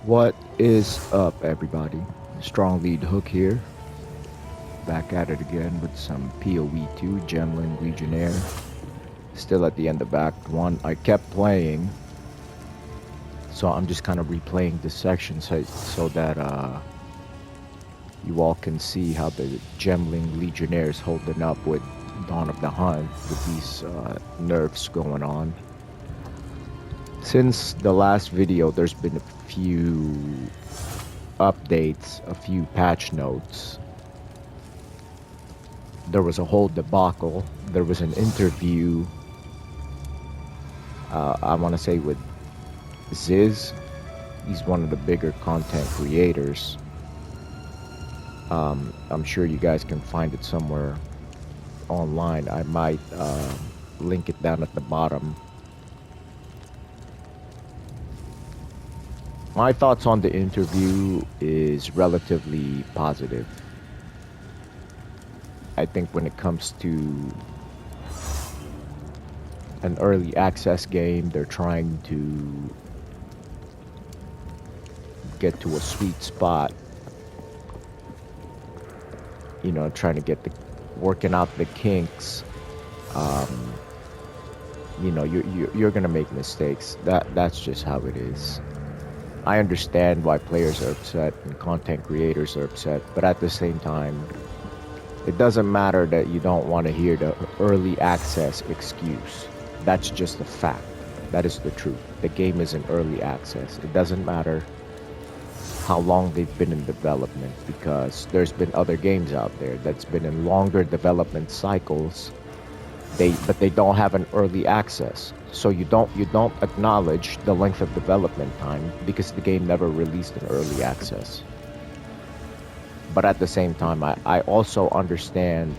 What is up, everybody? Strong lead hook here. Back at it again with some Poe2 Gemling Legionnaire. Still at the end of Act 1. I kept playing, so I'm just kind of replaying this section so that you all can see how the Gemling Legionnaire is holding up with Dawn of the Hunt with these nerfs going on. Since the last video, there's been a few updates, a few patch notes. There was a whole debacle. There was an interview, I want to say with Ziz. He's one of the bigger content creators. I'm sure you guys can find it somewhere online. I might link it down at the bottom. My thoughts on the interview is relatively positive. I think when it comes to an early access game, they're trying to get to a sweet spot. You know, trying to get working out the kinks. You know, you're gonna make mistakes. That's just how it is. I understand why players are upset and content creators are upset, but at the same time, it doesn't matter that you don't want to hear the early access excuse. That's just a fact. That is the truth. The game is in early access. It doesn't matter how long they've been in development, because there's been other games out there that's been in longer development cycles. But they don't have an early access. So you don't acknowledge the length of development time because the game never released in early access. But at the same time, I also understand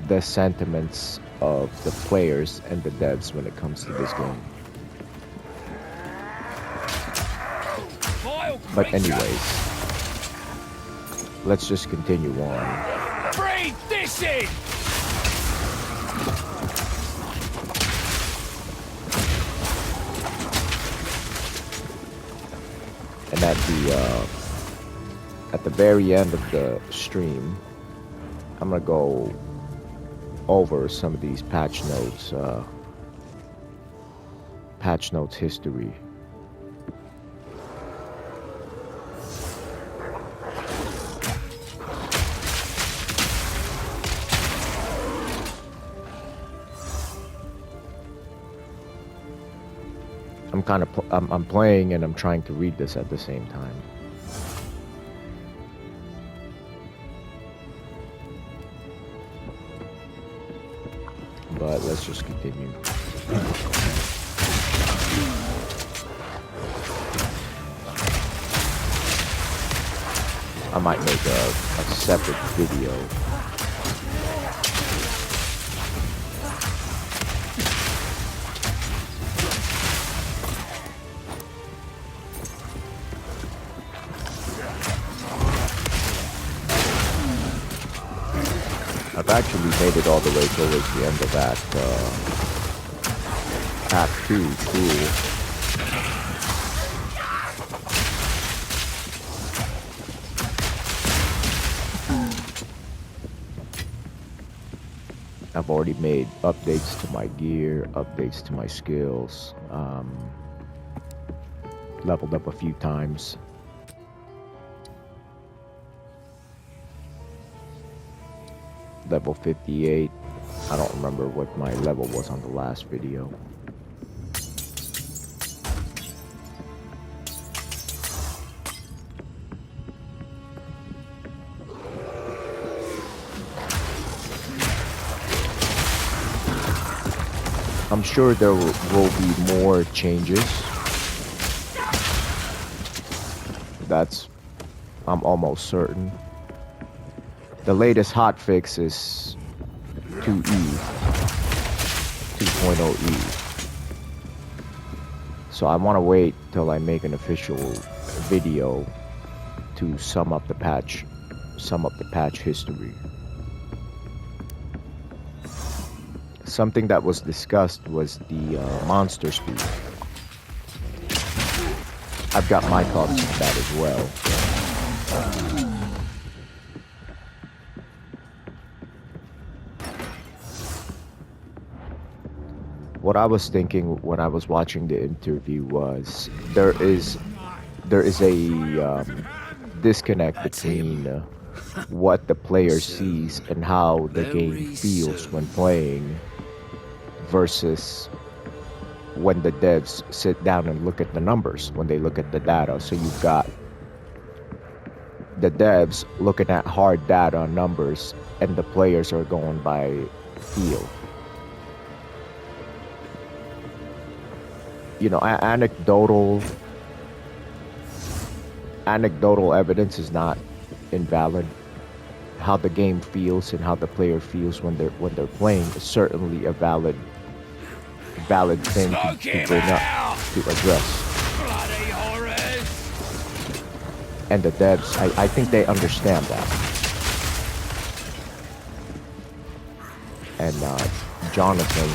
the sentiments of the players and the devs when it comes to this game. But anyways, let's just continue on. Breathe this in! And at the very end of the stream, I'm gonna go over some of these patch notes history. I'm playing and I'm trying to read this at the same time. But let's just continue. I might make a separate video. I've actually made it all the way towards the end of Act 2, cool. I've already made updates to my gear, updates to my skills, leveled up a few times. Level 58. I don't remember what my level was on the last video. I'm sure there will be more changes. I'm almost certain. The latest hotfix is 2E, 2.0E. So I want to wait till I make an official video to sum up the patch history. Something that was discussed was the monster speed. I've got my thoughts on that as well. What I was thinking when I was watching the interview was there is a disconnect between what the player sees and how the game feels when playing versus when the devs sit down and look at the numbers, when they look at the data. So you've got the devs looking at hard data numbers and the players are going by feel. You know, anecdotal evidence is not invalid. How the game feels and how the player feels when they're playing is certainly a valid thing to bring up, to address. Bloody horrors! And the devs, I think they understand that. And Jonathan,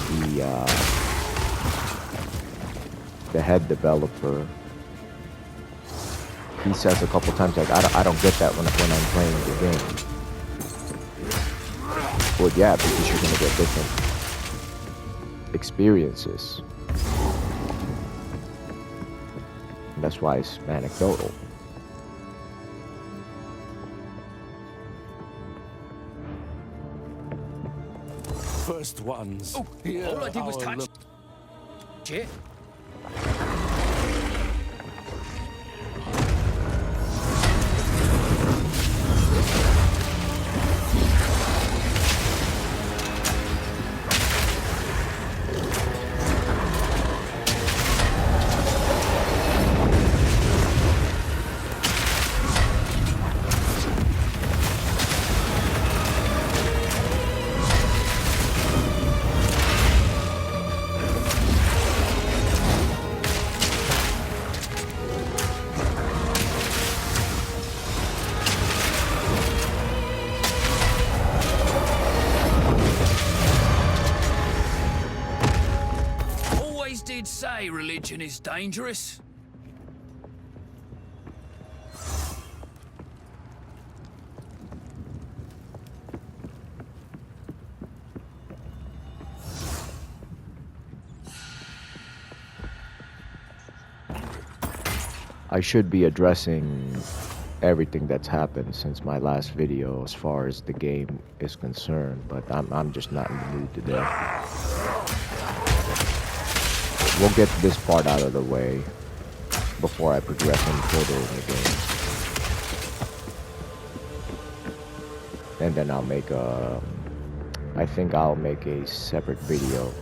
the head developer, he says a couple times, like, I don't get that when I'm playing the game. Well, yeah, because you're gonna get different experiences. And that's why it's anecdotal. First ones. Oh, all I did was touch shit. Did say religion is dangerous. I should be addressing everything that's happened since my last video as far as the game is concerned, but I'm just not in the mood today. We'll get this part out of the way before I progress any further in the game. And then I'll make I think I'll make a separate video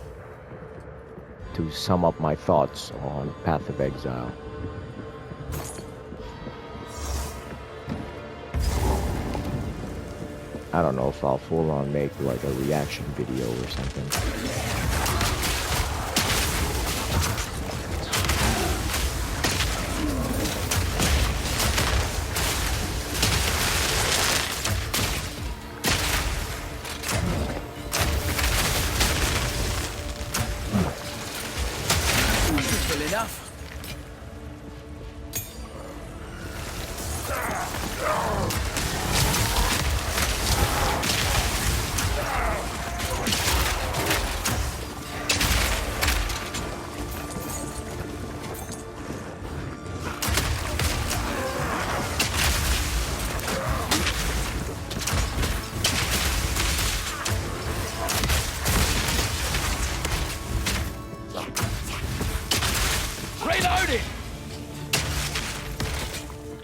to sum up my thoughts on Path of Exile. I don't know if I'll full on make like a reaction video or something. Enough.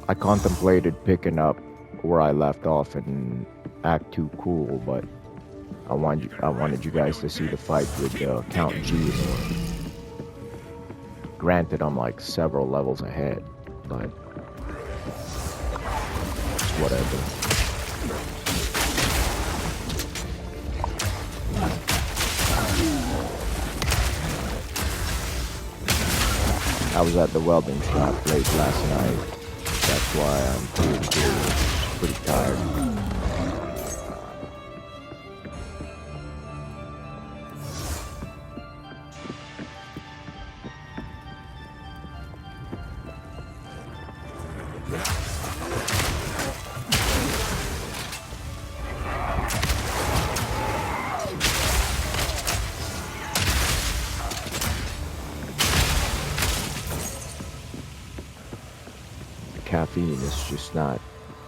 I contemplated picking up where I left off in Act 2 Cool, but I wanted you guys to see the fight with Count G. Granted, I'm like several levels ahead, but it's whatever. I was at the welding shop late last night. That's why I'm pretty tired. The caffeine is just not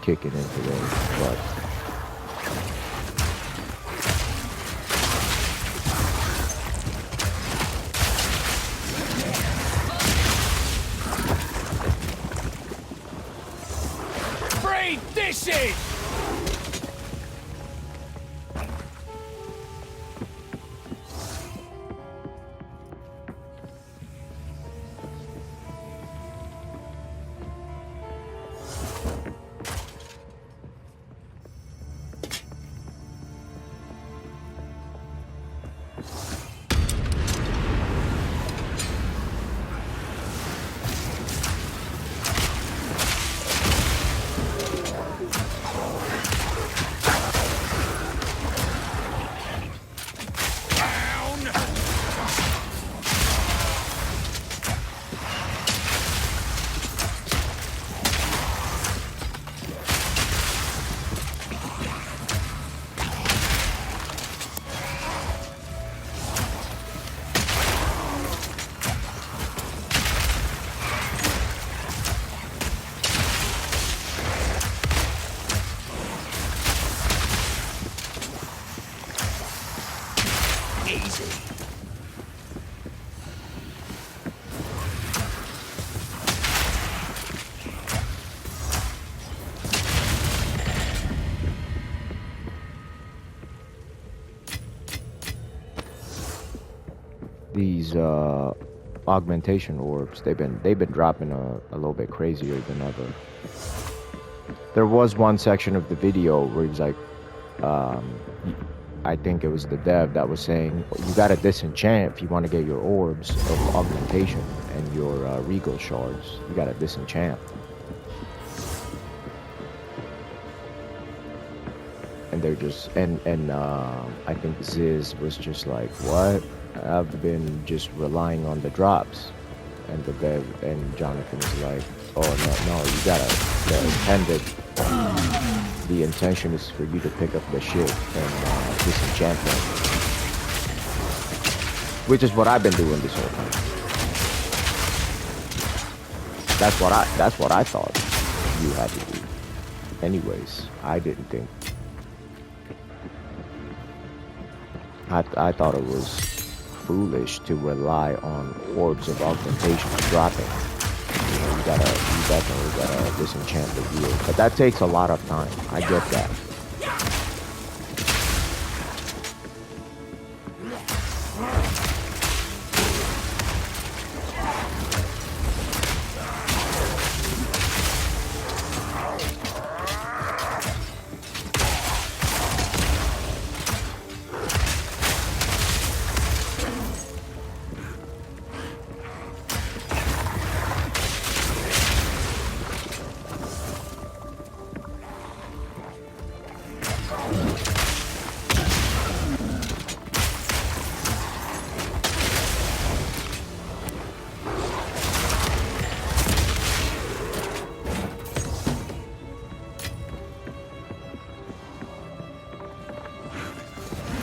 kicking in today, but Dishes! these augmentation orbs, they've been dropping a little bit crazier than ever. There was one section of the video where he was like, I think it was the dev that was saying, you gotta disenchant if you want to get your orbs of augmentation and your regal shards. You gotta disenchant. And they're just, and I think Ziz was just like, what? I've been just relying on the drops. And the dev and Jonathan was like, oh no, you gotta, the intention is for you to pick up the shit and disenchant them. Which is what I've been doing this whole time. That's what I thought you had to do. Anyways, I didn't think. I thought it was foolish to rely on orbs of augmentation dropping. You know, you definitely gotta disenchant the wheel. But that takes a lot of time. I get that.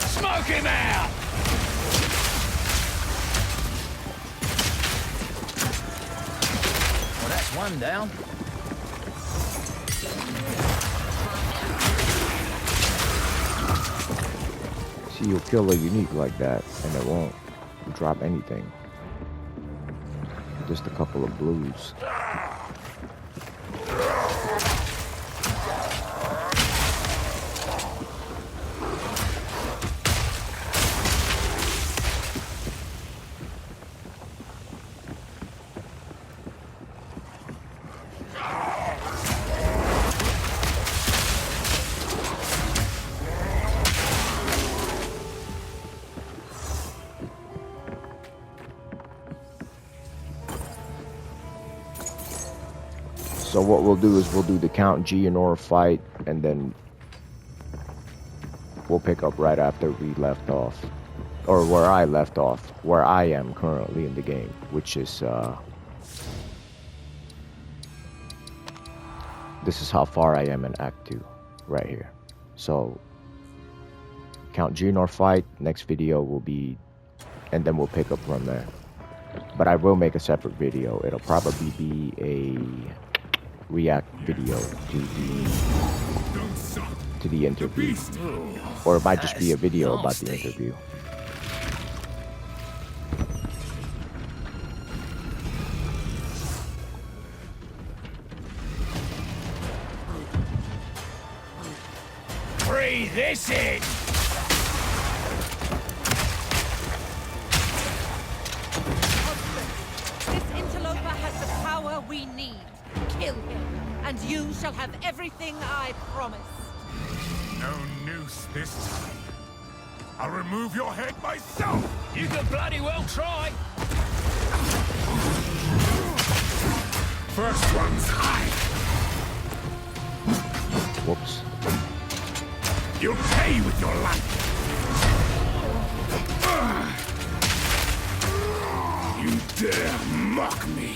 Smoke him out! Well, that's one down. See, you'll kill a unique like that, and it won't drop anything. Just a couple of blues. So what we'll do is we'll do the Count Geonor fight, and then we'll pick up right after we left off. Or where I left off, where I am currently in the game, which is This is how far I am in Act 2, right here. So, Count Junior fight, next video will be, and then we'll pick up from there. But I will make a separate video. It'll probably be a react video to the interview. Or it might just be a video about the interview. Breathe this in! This interloper has the power we need. Kill him, and you shall have everything I promise. No noose this time. I'll remove your head myself! You can bloody well try! First one's high. Whoops. You'll pay with your life. You dare mock me.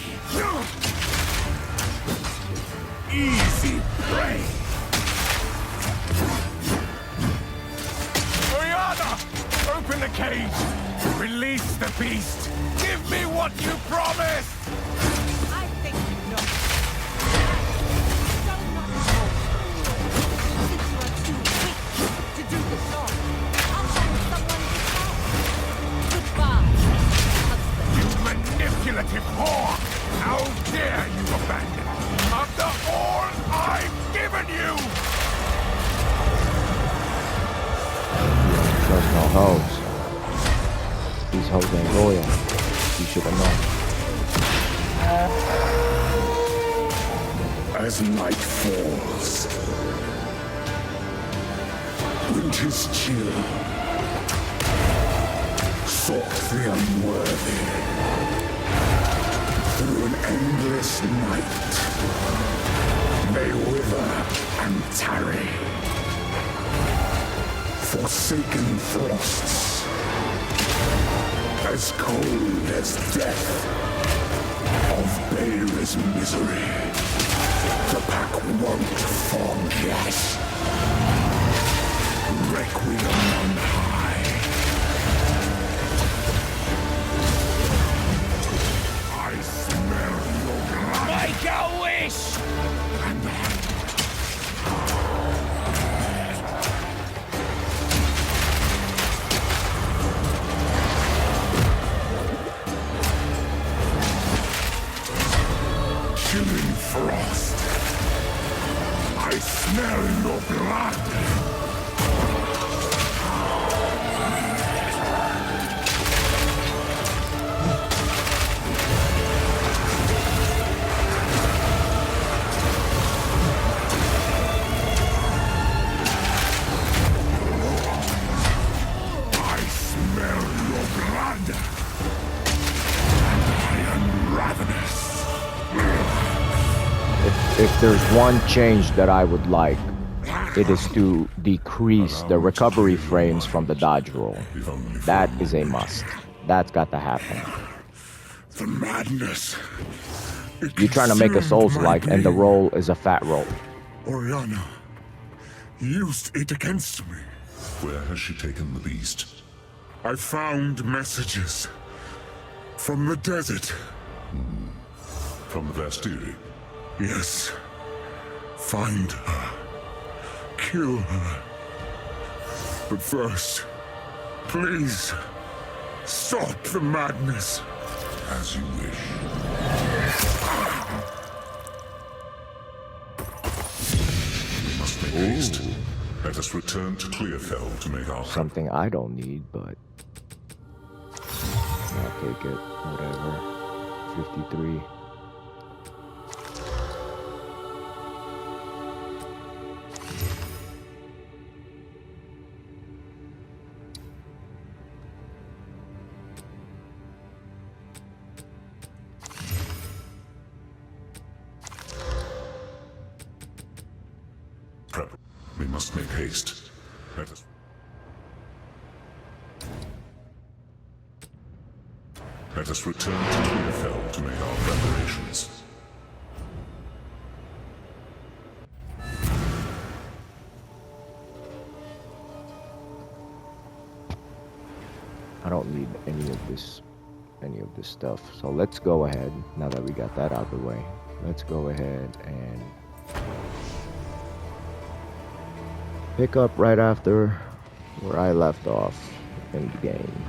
Easy prey. Oriana! Open the cage. Release the beast. Give me what you promised. I think you know. So much more. Since you are too weak to do the job, I'll find someone to help. Goodbye, husband. You manipulative whore! How dare you abandon me after all I've given you! Trust no hoes. These hoes ain't loyal. You should have known. As night falls, winter's chill, sought the unworthy, through an endless night, they wither and tarry, forsaken frosts, as cold as death, of Bale's misery. The pack won't forget. Requiem on high. I smell your blood. Make a wish! And chilling frost. I smell your blood. I smell your blood. And I am ravenous. If there's one change that I would like, it is to decrease the recovery frames from the dodge roll. That is a must. That's got to happen. The madness. You're trying to make a Souls-like, and the roll is a fat roll. Oriana used it against me. Where has she taken the beast? I found messages from the desert. From the Vastiri? Yes. Find her. Kill her. But first, please, stop the madness. As you wish. We must make haste. Let us return to Clearfell to make our... Something I don't need, but I'll take it. Whatever. 53. Prep. We must make haste. Let us... Let us return to Clearfell to make our preparations. don't need any of this stuff. So let's go ahead, now that we got that out of the way, let's go ahead and pick up right after where I left off in the game.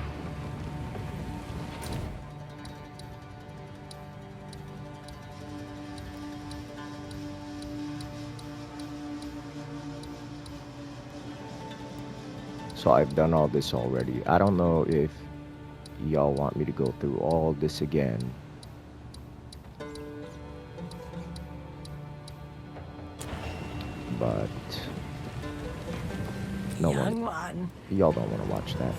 So I've done all this already. I don't know if y'all want me to go through all this again. But no Young one, one. y'all don't want to watch that.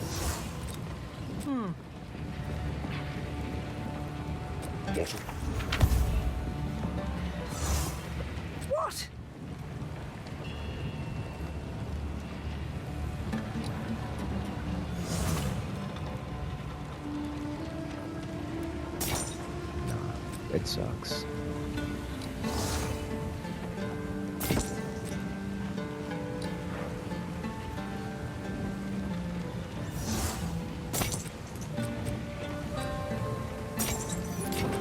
What? It sucks.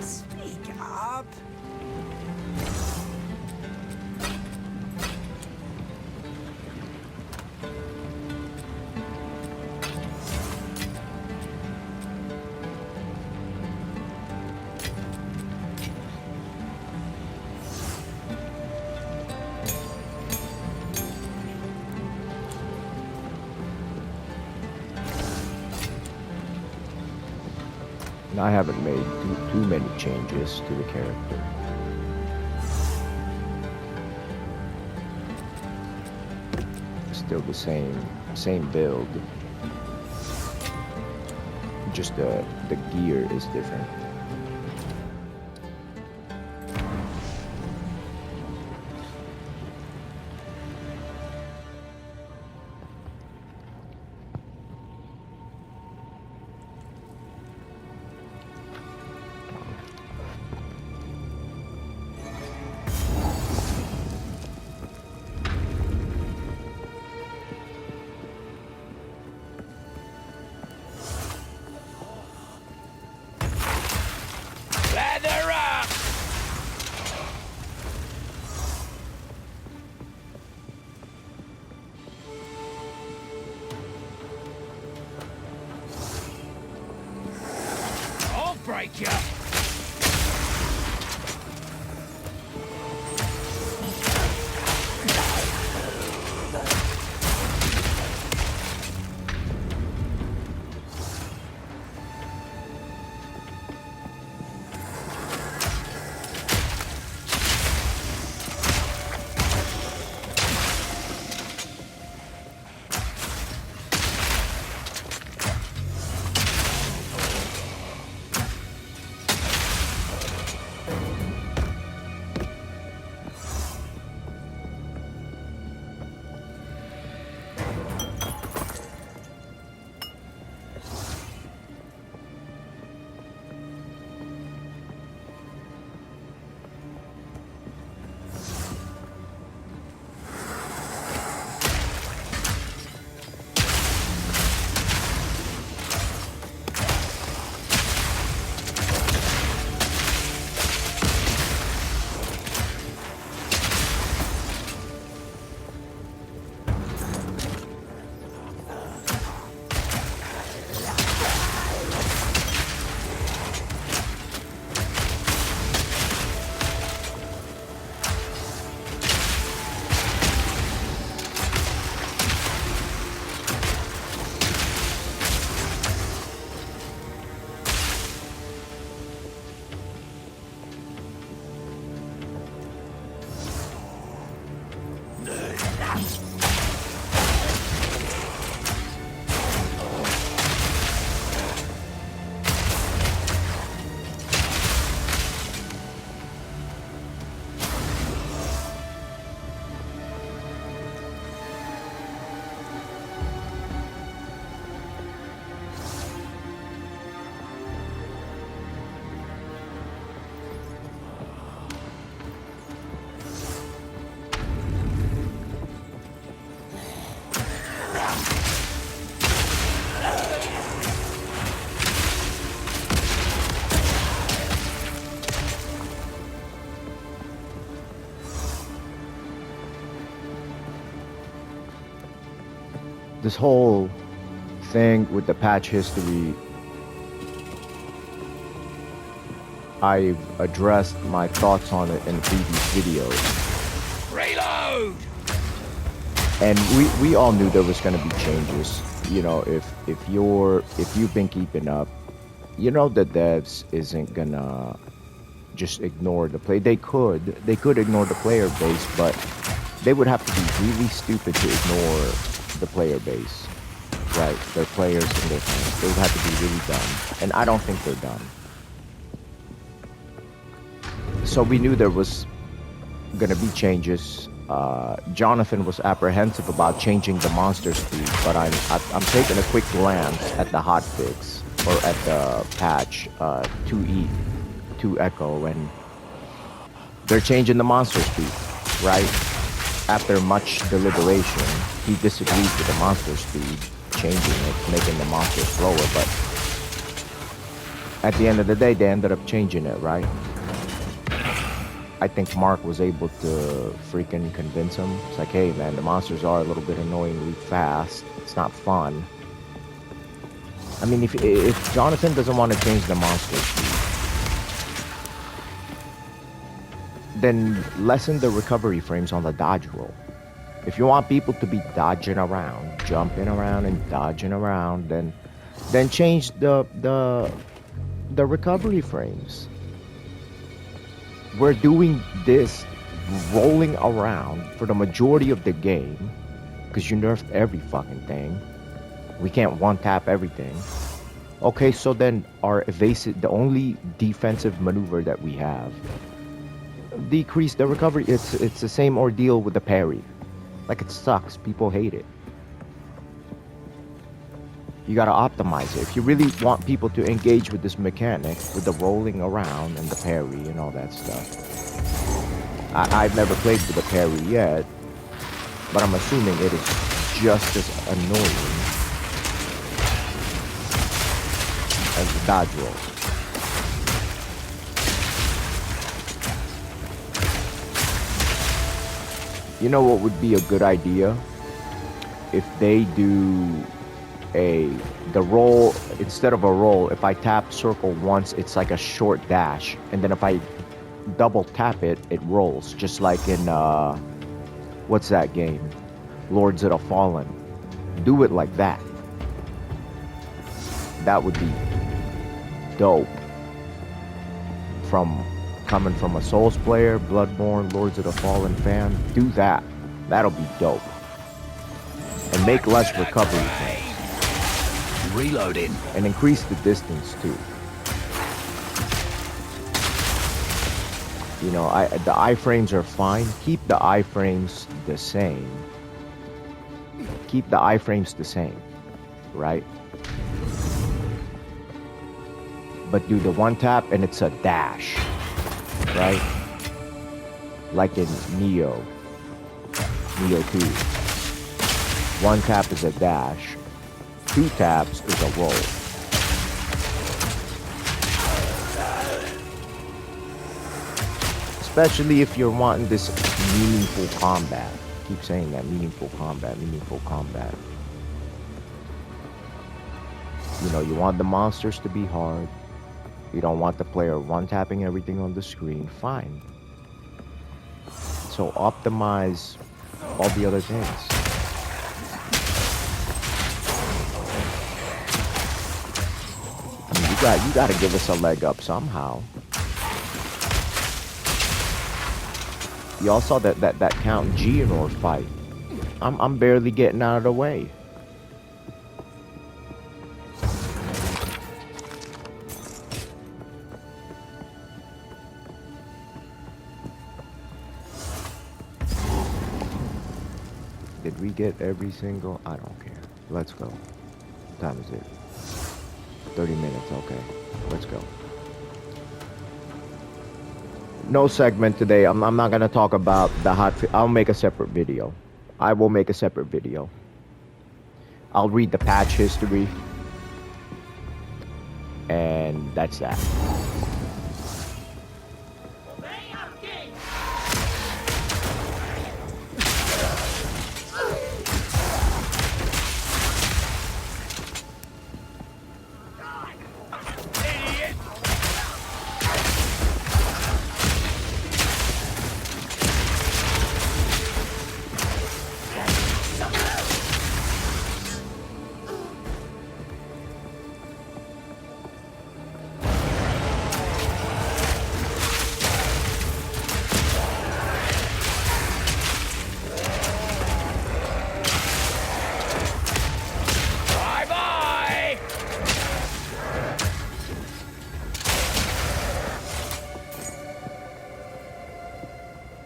Speak up. I haven't made too many changes to the character. Still the same build. Just the gear is different. Lather up! I'll break you! this whole thing with the patch history, I've addressed my thoughts on it in previous videos. Reload! And we all knew there was going to be changes. You know, if you've been keeping up, you know the devs isn't gonna just ignore the play. They could ignore the player base, but they would have to be really stupid to ignore the player base, right? Their players and their fans. They would have to be really dumb, and I don't think they're dumb. So we knew there was gonna be changes. Jonathan was apprehensive about changing the monster speed, but I'm taking a quick glance at the hotfix or at the patch 2E, 2 Echo, and they're changing the monster speed, right? After much deliberation, he disagreed with the monster speed, changing it, making the monster slower, but at the end of the day, they ended up changing it, right? I think Mark was able to freaking convince him. It's like, hey man, the monsters are a little bit annoyingly fast. It's not fun. I mean, if Jonathan doesn't want to change the monster speed, then lessen the recovery frames on the dodge roll. If you want people to be dodging around, jumping around and dodging around, then change the recovery frames. We're doing this rolling around for the majority of the game because you nerfed every fucking thing. We can't one-tap everything. Okay, so then our evasive, the only defensive maneuver that we have, decrease the recovery. It's the same ordeal with the parry. Like, it sucks. People hate it. You gotta optimize it. If you really want people to engage with this mechanic, with the rolling around and the parry and all that stuff. I've never played with the parry yet, but I'm assuming it is just as annoying as the dodge roll. You know what would be a good idea? If they do the roll, instead of a roll, if I tap circle once, it's like a short dash, and then if I double tap it, it rolls, just like in what's that game, Lords of the Fallen. Do it like that. That would be dope. Coming from a Souls player, Bloodborne, Lords of the Fallen fan, do that. That'll be dope. And make less recovery frames. Reloading. And increase the distance too. You know, the iframes are fine. Keep the iframes the same. Keep the iframes the same, right? But do the one tap and it's a dash, right? Like in Neo 2. One tap is a dash. 2 taps is a roll. Especially if you're wanting this meaningful combat. Keep saying that, meaningful combat. You know, you want the monsters to be hard. You don't want the player one-tapping everything on the screen. Fine. So optimize all the other things. You gotta give us a leg up somehow. Y'all saw that Count Geonor fight. I'm barely getting out of the way. Did we get every single? I don't care. Let's go. What time is it? 30 minutes, okay. Let's go. No segment today. I'm not gonna talk about the I'll make a separate video. I will make a separate video. I'll read the patch history. And that's that.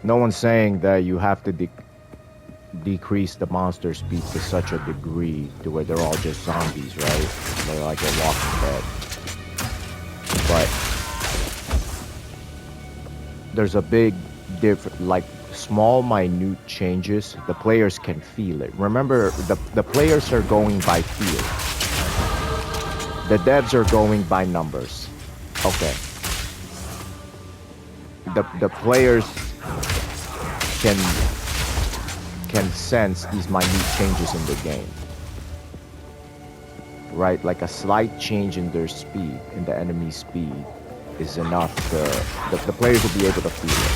No one's saying that you have to decrease the monster speed to such a degree to where they're all just zombies, right? They're like a Walking Dead. But there's a big difference, like small, minute changes. The players can feel it. Remember, the players are going by feel. The devs are going by numbers. Okay. The players can sense these minute changes in the game, right? Like a slight change in their speed, in the enemy speed, is enough to the players will be able to feel it.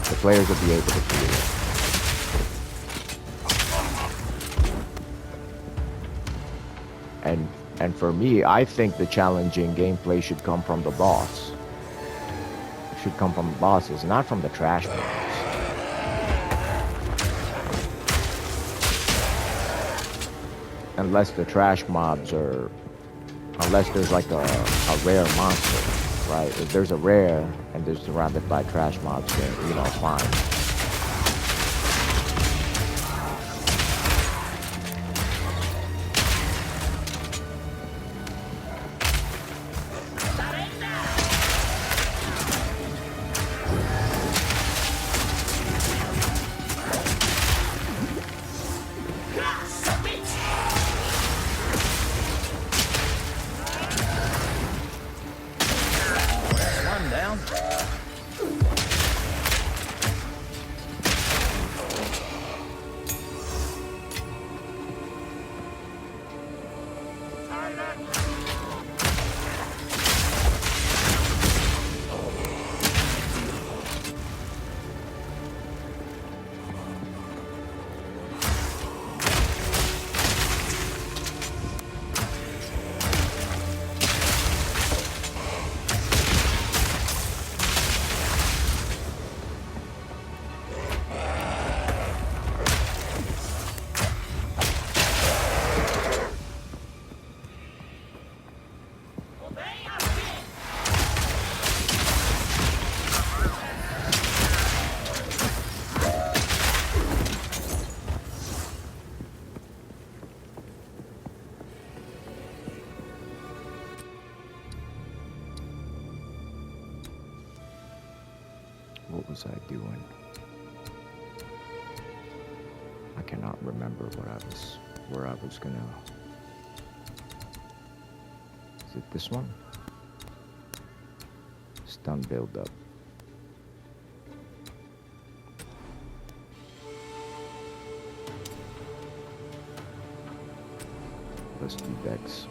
The players will be able to feel it. And for me, I think the challenging gameplay should come from the boss. It should come from the bosses, not from the trash mobs. Unless the trash mobs are, unless there's like a rare monster, right? If there's a rare and they're surrounded by trash mobs, then, you know, fine. What was I doing? I cannot remember where I was gonna. Is it this one? Stun build up. Plus 2 decks.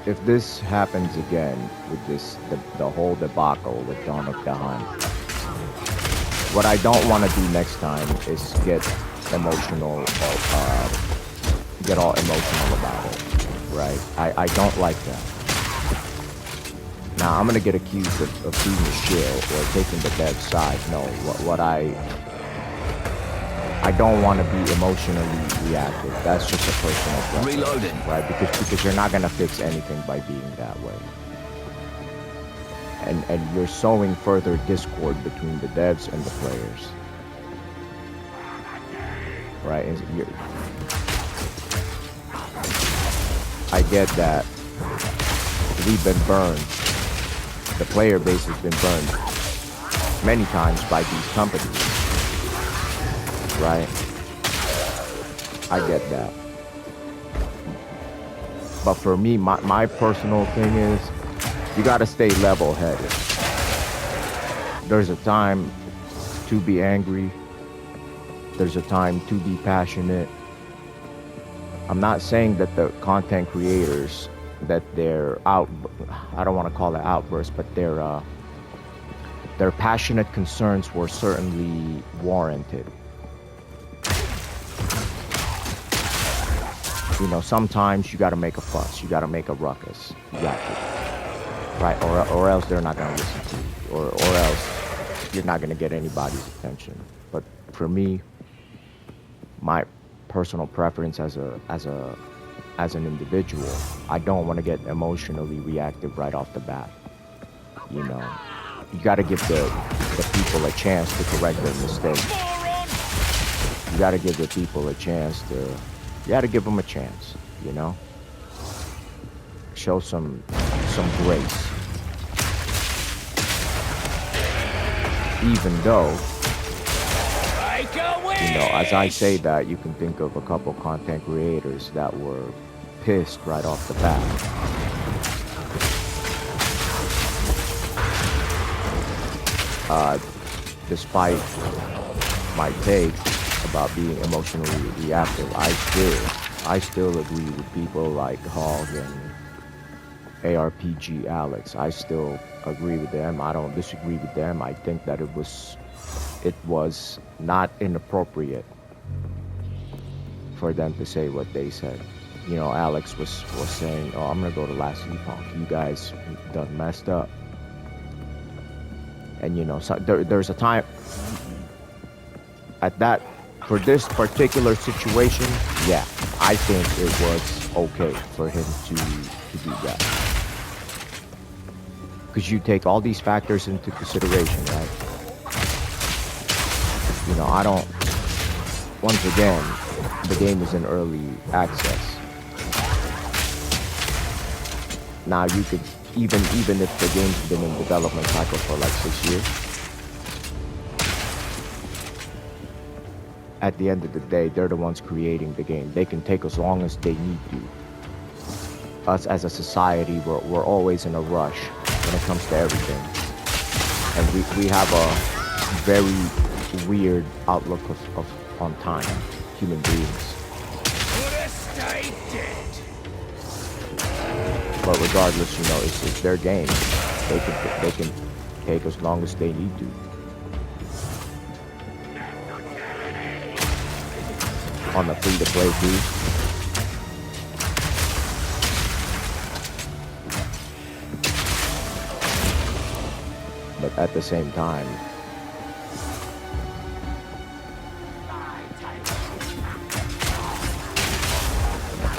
If this happens again with the whole debacle with Dawn of the Hunt, what I don't want to do next time is get emotional, get all emotional about it, right? I don't like that. Now I'm gonna get accused of being a shill or taking the bad side. No, what I I don't want to be emotionally reactive. That's just a personal preference, Reloading. right? Because you're not gonna fix anything by being that way. And you're sowing further discord between the devs and the players, right? I get that we've been burned. The player base has been burned many times by these companies, right? I get that. But for me, my personal thing is, you gotta stay level-headed. There's a time to be angry. There's a time to be passionate. I'm not saying that the content creators, that their I don't want to call it outbursts, but their passionate concerns were certainly warranted. You know, sometimes you got to make a fuss, you got to make a ruckus, you got to, right? Or else they're not going to listen to you, or else you're not going to get anybody's attention. But for me, my personal preference as an individual, I don't want to get emotionally reactive right off the bat. You know, you got to give the people a chance to correct their mistakes. You got to give the people a chance to, you got to give them a chance, you know? Show some grace. Even though, you know, as I say that, you can think of a couple content creators that were pissed right off the bat. Despite my take about being emotionally reactive, I still agree with people like Hog and ARPG Alex. I still agree with them. I don't disagree with them. I think that it was not inappropriate for them to say what they said. You know, Alex was saying, "Oh, I'm gonna go to Last Epoch. You guys done messed up." And you know, so there's a time at that, for this particular situation, yeah, I think it was okay for him to do that. Because you take all these factors into consideration, right? You know, once again, the game is in early access. Now you could, even if the game's been in development cycle for like 6 years, at the end of the day, they're the ones creating the game. They can take as long as they need to. Us as a society, we're always in a rush when it comes to everything. And we have a very weird outlook on time, human beings. But regardless, you know, it's their game. They can take as long as they need to. On the free-to-play too. But at the same time,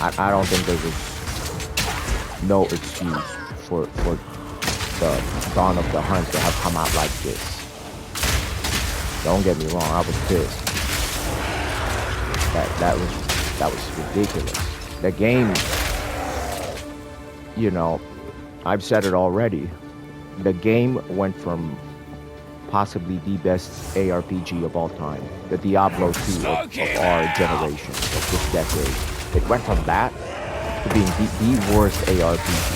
I don't think there's no excuse for the Dawn of the Hunt to have come out like this. Don't get me wrong, I was pissed. That was ridiculous. The game, you know, I've said it already. The game went from possibly the best ARPG of all time, the Diablo 2 of our generation, of this decade. It went from that to being the worst ARPG.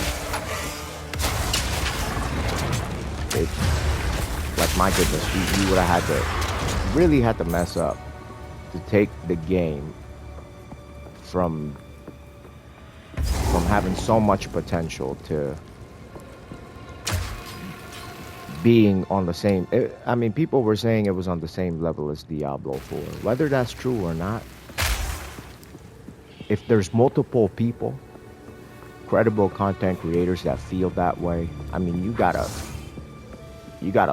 It's like, my goodness, you would have really had to mess up to take the game from having so much potential to being on the same, I mean, people were saying it was on the same level as Diablo 4. Whether that's true or not, if there's multiple people, credible content creators that feel that way, I mean, you gotta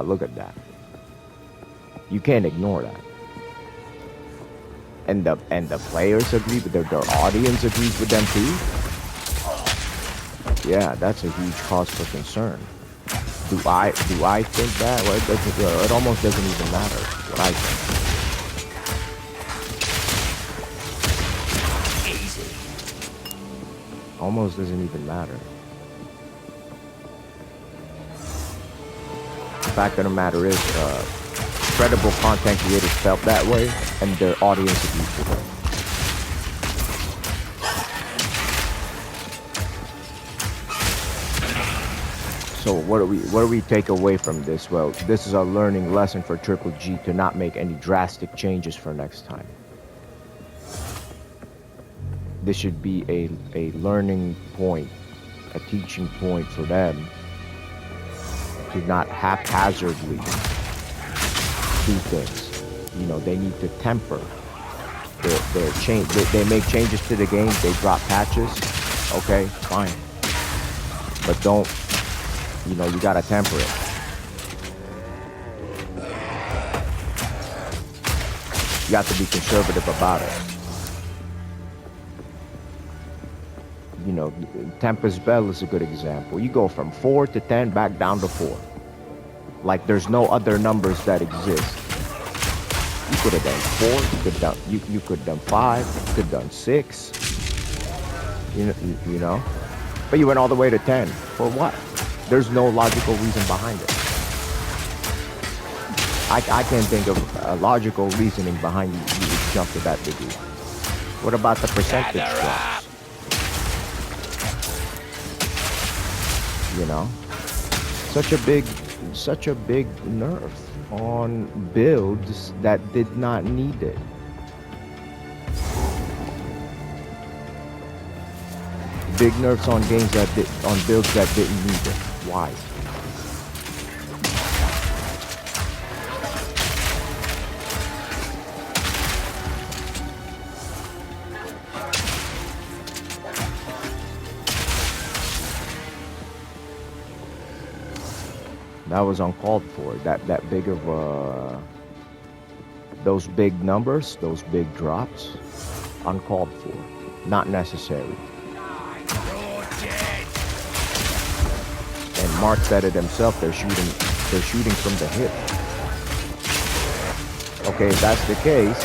look at that. You can't ignore that. and the players agree, but their audience agrees with them too. Yeah, that's a huge cause for concern. Do I think that? Well, it almost doesn't even matter what I think. Easy. Almost doesn't even matter. The fact of the matter is, credible content creators felt that way, and their audience agrees with them. So what do we take away from this? Well, this is a learning lesson for Triple G to not make any drastic changes for next time. This should be a learning point, a teaching point for them to not haphazardly do things. You know, they need to temper their change. They make changes to the game. They drop patches. Okay, fine. But don't. You know, you gotta temper it. You have to be conservative about it. You know, Tempest Bell is a good example. You go from 4 to 10 back down to 4. Like there's no other numbers that exist. You could have done 4, you could have done 5, you could have done 6. You know? But you went all the way to 10. For what? There's no logical reason behind it. I can't think of a logical reasoning behind you jump to that degree. What about the percentage drops? You know? Such a big nerf on builds that did not need it. Big nerfs on games on builds that didn't need it. Why? That was uncalled for. That big of those big numbers, those big drops, uncalled for, not necessary. And Mark said it himself, they're shooting from the hip. Okay, if that's the case,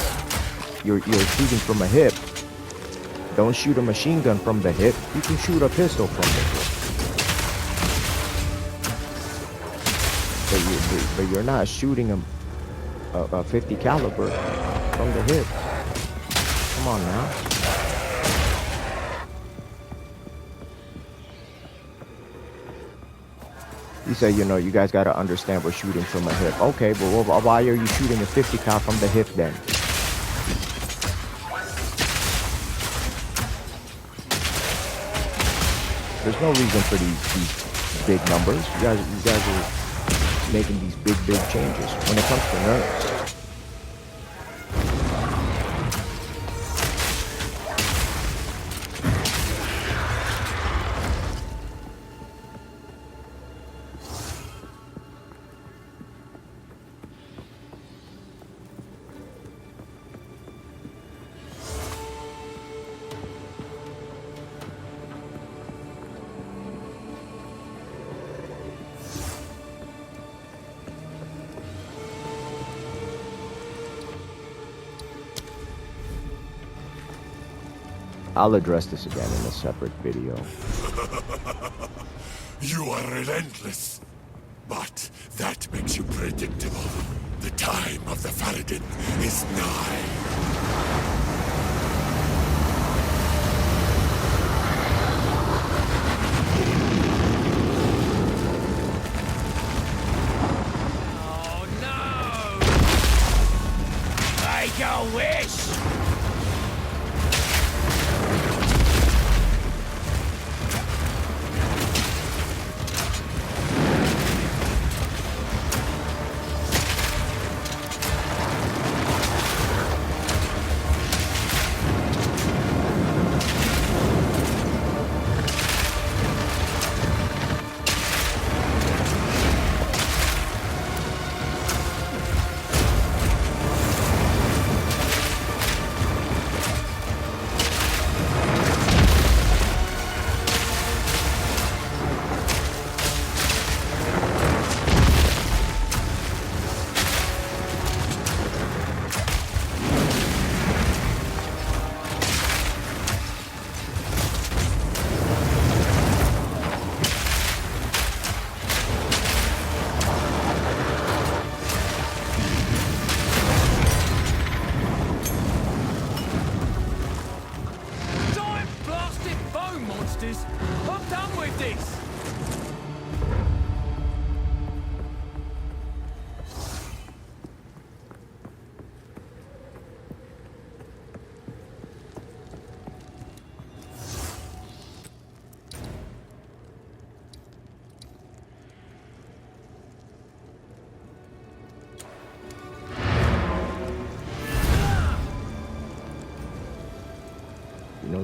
you're shooting from a hip. Don't shoot a machine gun from the hip. You can shoot a pistol from the hip. But you're not shooting a 50 caliber from the hip. Come on now. You say, you know, you guys got to understand we're shooting from a hip. Okay, but why are you shooting a 50 cal from the hip then? There's no reason for these big numbers. You guys are making these big changes when it comes to nerfs. I'll address this again in a separate video. You are relentless, but that makes you predictable. The time of the Faradin is nigh. Oh no! Make a wish!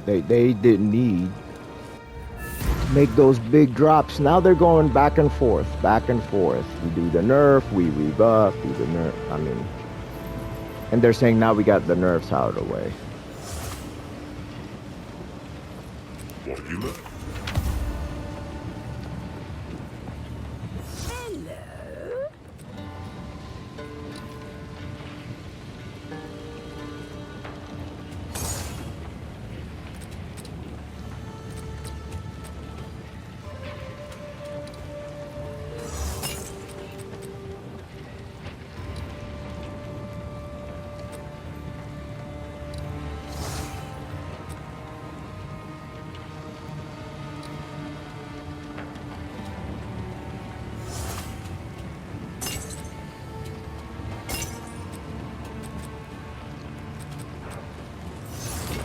they didn't need to make those big drops. Now they're going back and forth, back and forth. We do the nerf, we rebuff, do the nerf. I mean, and they're saying now we got the nerfs out of the way. What have you learned? Hello.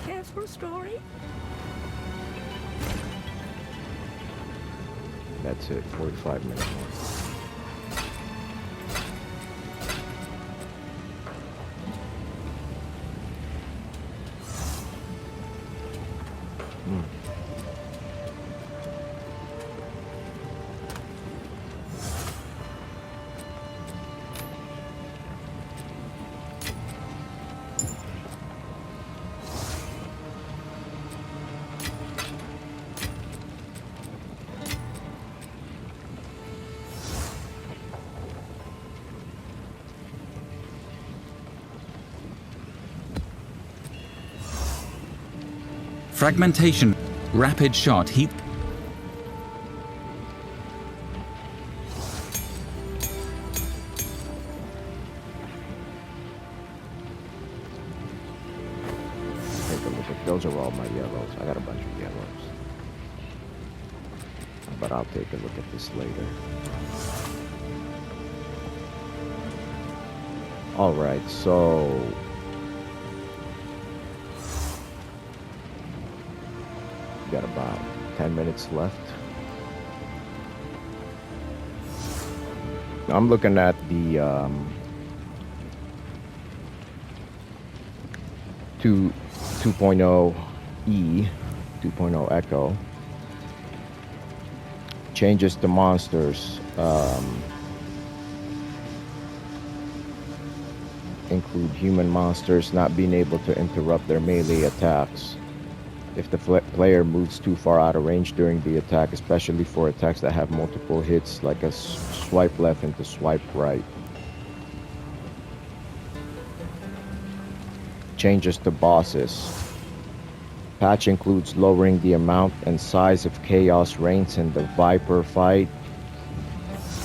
Care for a story? That's it, 45 minutes more. Fragmentation. Rapid shot. Heat. Take a look at those are all my yellows. I got a bunch of yellows. But I'll take a look at this later. Alright, so we got about 10 minutes left. I'm looking at the 2.0 E, 2.0 Echo. Changes to monsters include human monsters not being able to interrupt their melee attacks if the player moves too far out of range during the attack, especially for attacks that have multiple hits, like a swipe left into swipe right. Changes to bosses. Patch includes lowering the amount and size of chaos reigns in the Viper fight.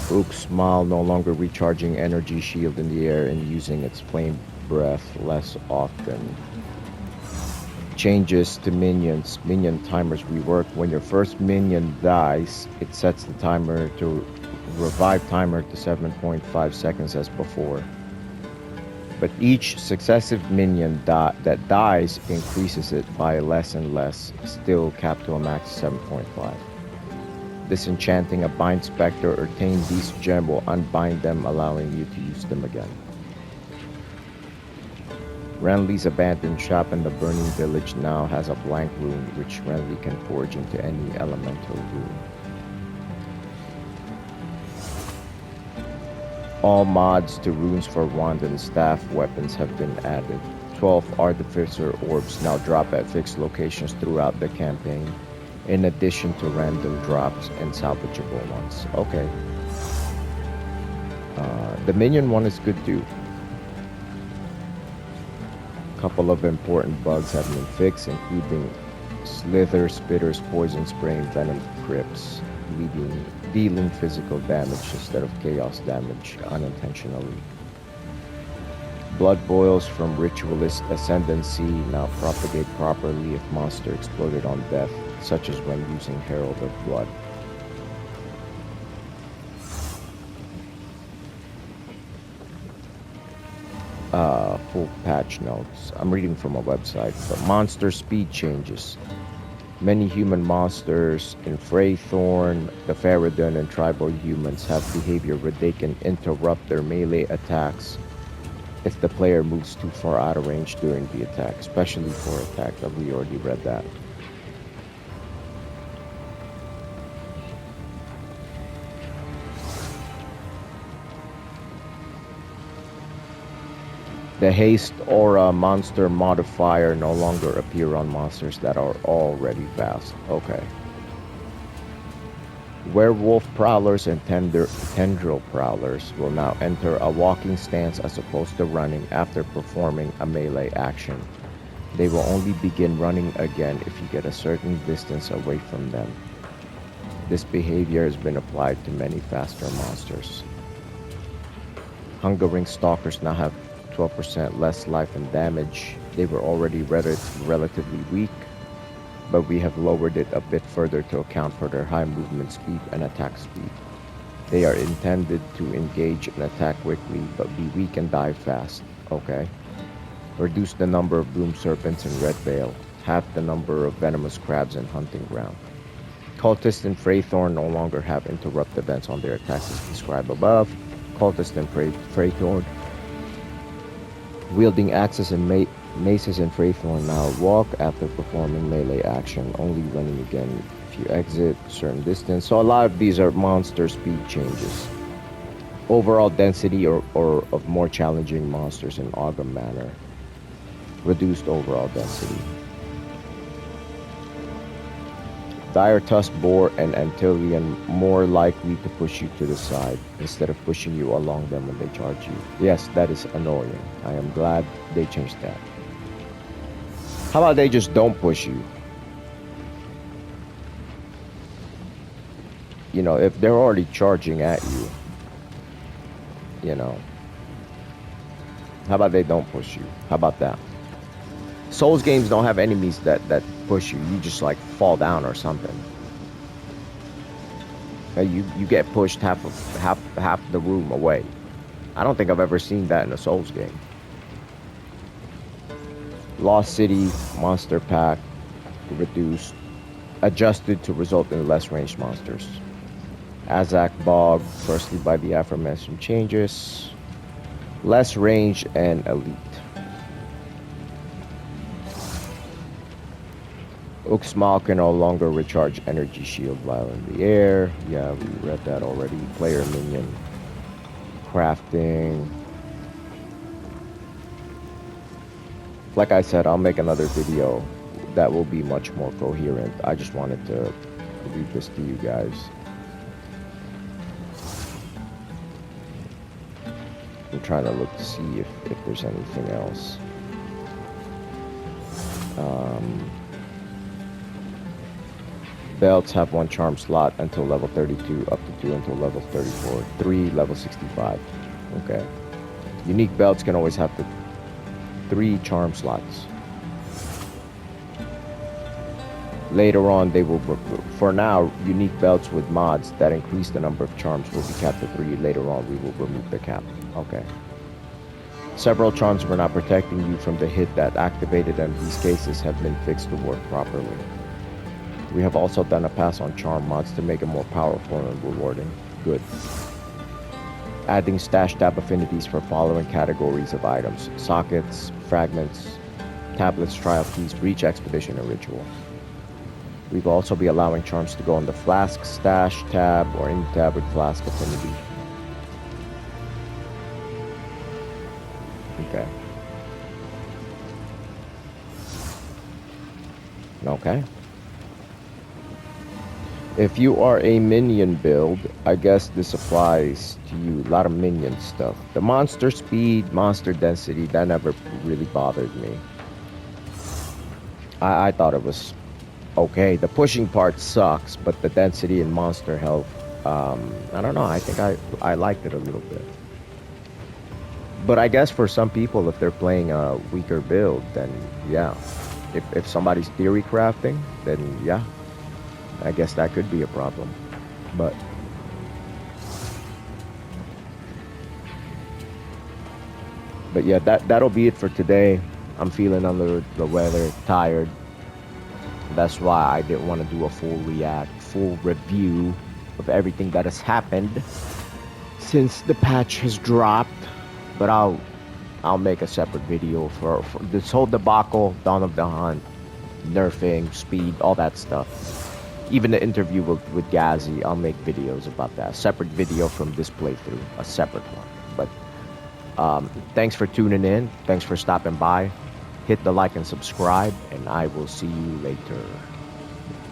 Ook Smile no longer recharging energy shield in the air and using its flame breath less often. Changes to minions. Minion timers rework. When your first minion dies, it sets the timer to revive timer to 7.5 seconds as before. But each successive minion that dies increases it by less and less, still capped to a max of 7.5. Disenchanting a Bind Spectre or Tame Beast gem will unbind them, allowing you to use them again. Renly's abandoned shop in the Burning Village now has a blank rune, which Renly can forge into any elemental rune. All mods to runes for wand and staff weapons have been added. 12 Artificer orbs now drop at fixed locations throughout the campaign, in addition to random drops and salvageable ones. Okay. The minion one is good too. A couple of important bugs have been fixed, including Slither, Spitters, Poison Spray, and Venom Crypts, dealing physical damage instead of chaos damage unintentionally. Blood boils from Ritualist Ascendancy now propagate properly if monster exploded on death, such as when using Herald of Blood. Full patch notes. I'm reading from a website, but monster speed changes. Many human monsters in Freythorn, the Faradun, and tribal humans have behavior where they can interrupt their melee attacks if the player moves too far out of range during the attack, especially for attack. We already read that. The haste aura monster modifier no longer appear on monsters that are already fast. Okay. Werewolf prowlers and tendril prowlers will now enter a walking stance as opposed to running after performing a melee action. They will only begin running again if you get a certain distance away from them. This behavior has been applied to many faster monsters. Hungering stalkers now have 12% less life and damage. They were already relatively weak, but we have lowered it a bit further to account for their high movement speed and attack speed. They are intended to engage and attack quickly, but be weak and die fast. Okay. Reduce the number of Bloom Serpents in Red Veil. Half the number of Venomous Crabs in Hunting Ground. Cultists in Freythorn no longer have interrupt events on their attacks as described above. Cultists in Freythorn wielding axes and maces in Freythorn now walk after performing melee action, only running again if you exit a certain distance. So a lot of these are monster speed changes. Overall density or of more challenging monsters in Autumn Manor. Reduced overall density. Dire Tusk Boar and Antilian more likely to push you to the side instead of pushing you along them when they charge you. Yes, that is annoying. I am glad they changed that. How about they just don't push you? You know, if they're already charging at you, you know. How about they don't push you? How about that? Souls games don't have enemies that push you. You just like fall down or something. You get pushed half the room away. I don't think I've ever seen that in a Souls game. Lost City monster pack reduced, adjusted to result in less ranged monsters. Azak Bog, firstly by the aforementioned changes, less range and elite. Uxmal can no longer recharge energy shield while in the air. Yeah, we read that already. Player minion. Crafting. Like I said, I'll make another video that will be much more coherent. I just wanted to read this to you guys. I'm trying to look to see if there's anything else. Belts have 1 charm slot until level 32, up to 2 until level 34, 3 level 65. Okay. Unique belts can always have 3 charm slots. Later on, they will, for now, unique belts with mods that increase the number of charms will be capped at 3. Later on, we will remove the cap. Okay. Several charms were not protecting you from the hit that activated them. These cases have been fixed to work properly. We have also done a pass on charm mods to make it more powerful and rewarding. Good. Adding stash tab affinities for following categories of items: sockets, fragments, tablets, trial keys, breach, expedition, and ritual. We will also be allowing charms to go on the flask stash tab or any tab with flask affinity. Okay. Okay. If you are a minion build, I guess this applies to you. A lot of minion stuff. The monster speed, monster density, that never really bothered me. I thought it was okay. The pushing part sucks, but the density and monster health, I don't know. I think I liked it a little bit. But I guess for some people, if they're playing a weaker build, then yeah. If somebody's theory crafting, then yeah. I guess that could be a problem, but yeah, that'll be it for today. I'm feeling under the weather, tired. That's why I didn't want to do a full review of everything that has happened since the patch has dropped. But I'll I'll make a separate video for this whole debacle, Dawn of the Hunt, nerfing, speed, all that stuff. Even the interview with Gazzy, I'll make videos about that. Separate video from this playthrough, a separate one. But thanks for tuning in. Thanks for stopping by. Hit the like and subscribe, and I will see you later.